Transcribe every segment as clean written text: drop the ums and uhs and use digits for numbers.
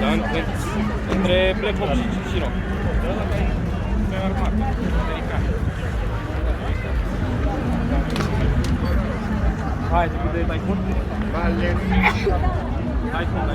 dar între Black Ops și Shiro. Hai, te pide Typhoon? Vale. Typhoon.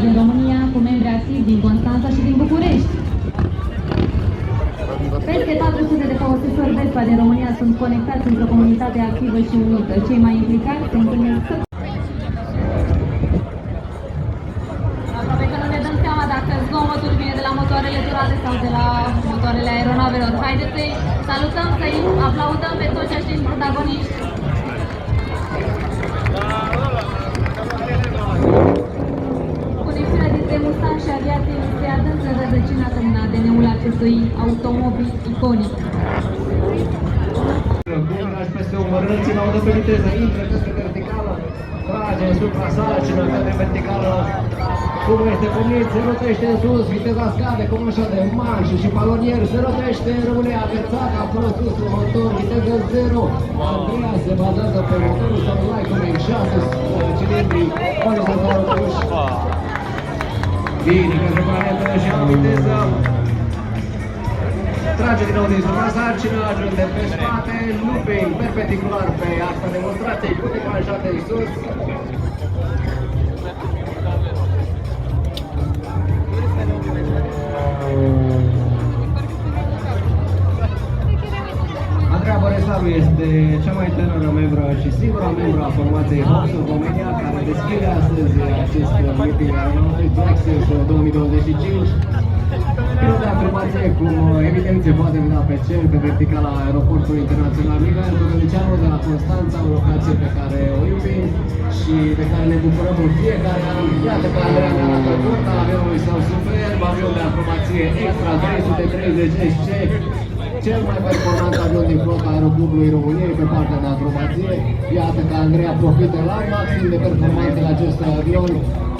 din România cu membri activi din Constanța și din București. Peste 400 de folositori Vespa din România sunt conectați într-o comunitate activă și unită. Cei mai implicați se întâlnesc. Aproape că nu ne dăm seama dacă zgomotul vine de la motoarele durate sau de la motoarele aeronavelor. Haideți să-i salutăm, să-i aplaudăm pe toți acești protagoniști. Mustang și aviație este adânc rădăcinată în ADN-ul acestui automobil iconic. Lași peste umăr, ține audă pe viteză, intră către verticală, trage supra-sarcină către verticală, cum este pornit, se rotește în sus, viteza scade, cum așa de manșă și palonier, se rotește, rămâne agățat, acolo sus în motor, viteză 0, Andreea se bazează pe motorul Samurai cu 6 cilindri, orizontal puși. Bine, către planetă și am viteză. Trage din nou din supra-sarcină, ajunge pe spate, looping perpendicular pe asta demonstrației, cu declanșate în sus. Andreea Băresaru este cea mai tânără membră și singura membră a formației Hops of Romania, care deschide astăzi acest meeting aeronautic Black Series 2025. Pilot de acrobație, cum evident se poate vedea pe cer, pe verticala aeroportului internațional Mihai Tărănicianu de la Constanța, o locație pe care o iubim și de care ne bucurăm în fiecare an. Iată că Andreea ne arată curta avionului său superb, avion de acrobație Extra 330 SC, cel mai performant avion din flota Aeroclubului României pe partea de acrobație. Iată că Andreea profită la maxim de performanțele acestui avion,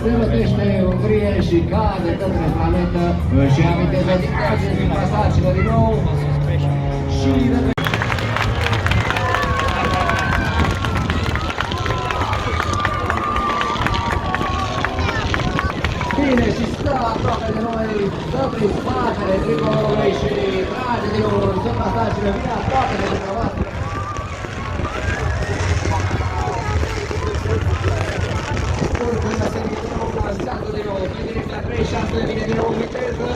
se rotește în grie și cade către planetă și aminte de dictație din pasagile din nou și bine și stă aproape de noi, dă prin spatele tricolorului și trage din nou în pasagile, vine aproape de dumneavoastră. Vine din nou în viteză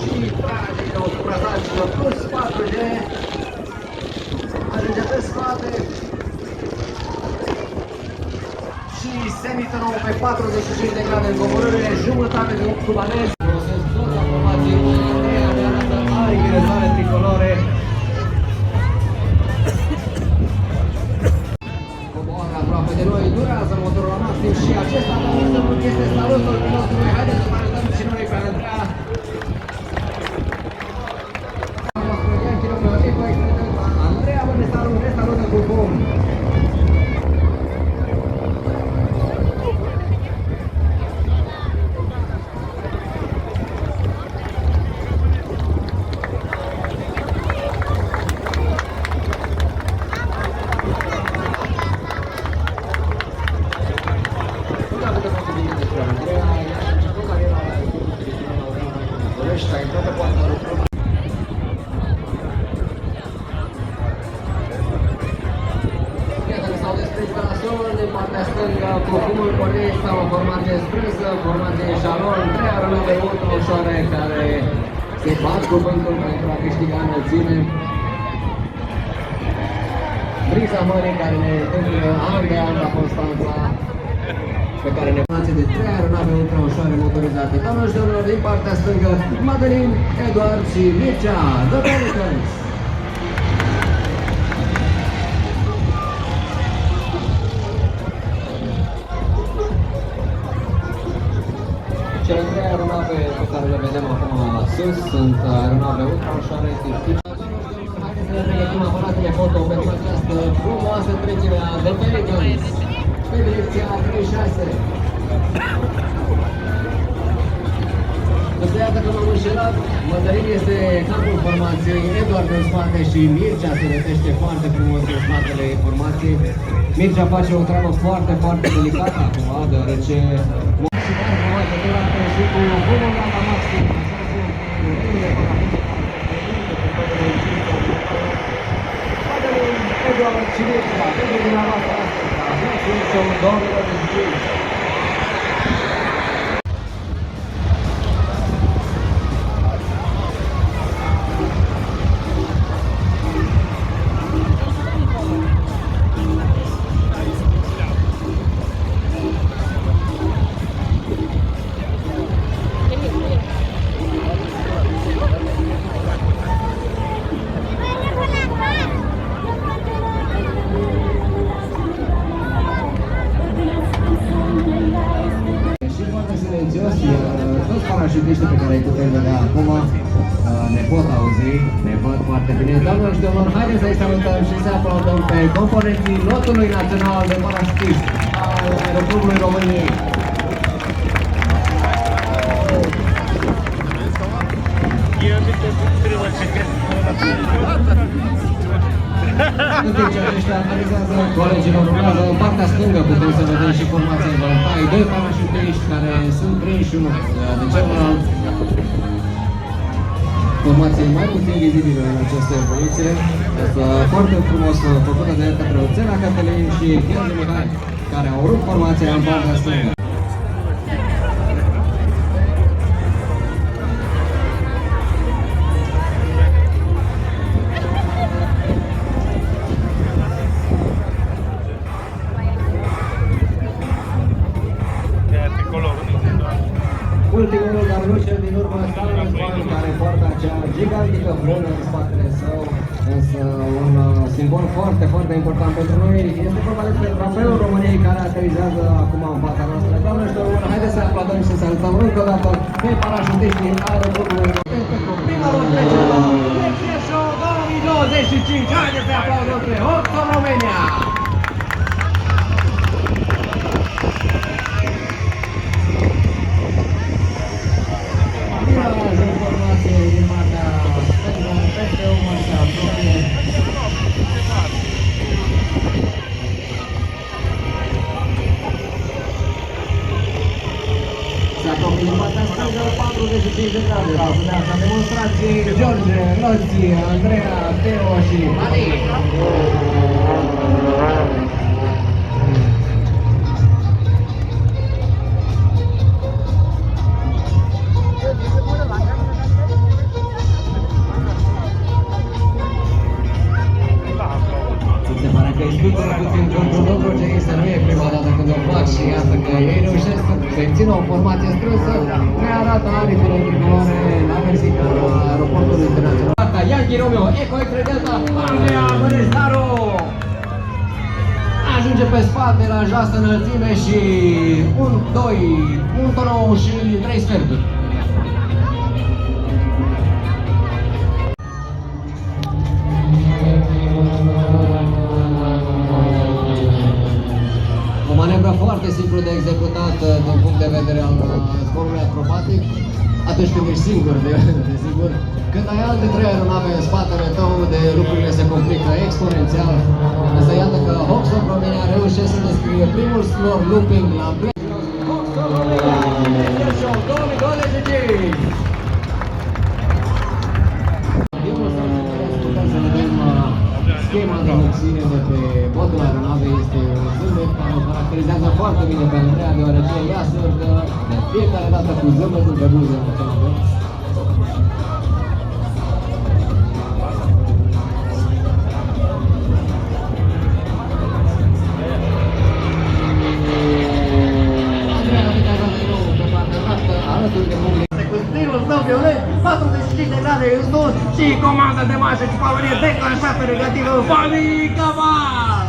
și trage din nou supra-sarcină plus 4G, ajunge pe spate și se mită nou pe 45 de grade în coborâre, jumătate de un cubanez. Folosesc tot la formație cu Andreea, ne arată aripi de soare tricolore. Coboară aproape de noi, durează motorul la maxim și acesta este salutul pilotului. Haideți să mai arătăm și noi pe Andreea. partea stângă, cu fumul pornit sau o formație strânsă, formație eșalon, 3 aeronave ultra ușoare care se bat cu vântul pentru a câștiga înălțime. Briza mării care ne întâmplă an de an la Constanța, pe care ne face de 3 aeronave ultra ușoare motorizate. Doamnelor și domnilor, din partea stângă, Madeline, Eduard și Mircea, The Pelicans! Cele 3 aeronave pe care le vedem acum sus sunt aeronave ultra ușoare. Haideți să ne pregătim aparatele foto pentru această frumoasă trecere a The Pelicans pe direcția 36. Însă iată că m-am înșelat, Mădălin este capul formației, Eduard în spate și Mircea se vedește foarte frumos în spatele formației. Mircea face o treabă foarte, foarte delicată acum, deoarece și cu fumul la maxim. Mădălin, Eduard și Mircea, pentru dumneavoastră astăzi, sunt 2025. Toți parașutiștii pe care îi putem vedea acum ne pot auzi, ne văd foarte bine. Doamnelor și domnilor, haideți să-i salutăm și să aplaudăm pe componenții lotului național de parașutiști al Aeroclubului României. În timp ce aceștia analizează, colegilor urmează în partea stângă, putem să vedem și formația voluntarii, 2 parașutiști care sunt prinși unul de celălalt. Formație mai puțin vizibilă în această evoluție, este foarte frumos făcută de către Oțela Cătălin și Gheorghe Mihai, care au rupt formația în partea stângă. Ultimul, dar nu cel din urmă, Stalin Span, care poartă acea gigantică frână în spatele său, însă un simbol foarte, foarte important pentru noi este vorba despre trofeul României care aterizează acum în fața noastră. Doamnelor și domnilor, haideți să aplaudăm și să salutăm încă o dată pe parașutiștii Aeroclubului pentru prima lor trecere la Lecție Show 2025. Haideți să aplaudăm pe Hoxo România! Se apropie în partea stângă 45 de grade. Față de demonstrație, George, Lozi, Andreea, Teo și Mari. Se pare că îi scutură puțin control Dobrogei, să nu e prima dată când o fac și iată că ei reușesc să mențină o formație strânsă. Ne arată aripile tricolore la Mexico, la aeroportul internațional. Yankee Romeo, Eco X-Ray Delta, Andreea Mănesaru! Ajunge pe spate la joasă înălțime și 1, 2, 1 tonou și 3 sferturi. Foarte simplu de executat din punct de vedere al sportului acrobatic, atunci când ești singur, desigur. Când ai alte 3 aeronave în spatele tău, de lucrurile se complică exponențial. Însă iată că Hoxo România reușește să descrie primul floor looping la Hoxo România Lecție Show 2025! Să vedem schema de obține de pe botul aeronavei este un zâmbet care o caracterizează foarte bine pe Andreea, deoarece ea se urcă de fiecare dată cu zâmbetul pe buze în același timp. Cu stilul său violent, 45 de grade în sus și comandă de marșă și palonie declanșată negativă, Vali Caval!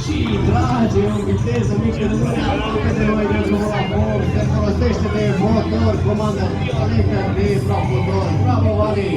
Și trage o viteză mică de mâine aproape de noi de drumul se folosește de motor, comandă violentă de promotor. Bravo, Vali!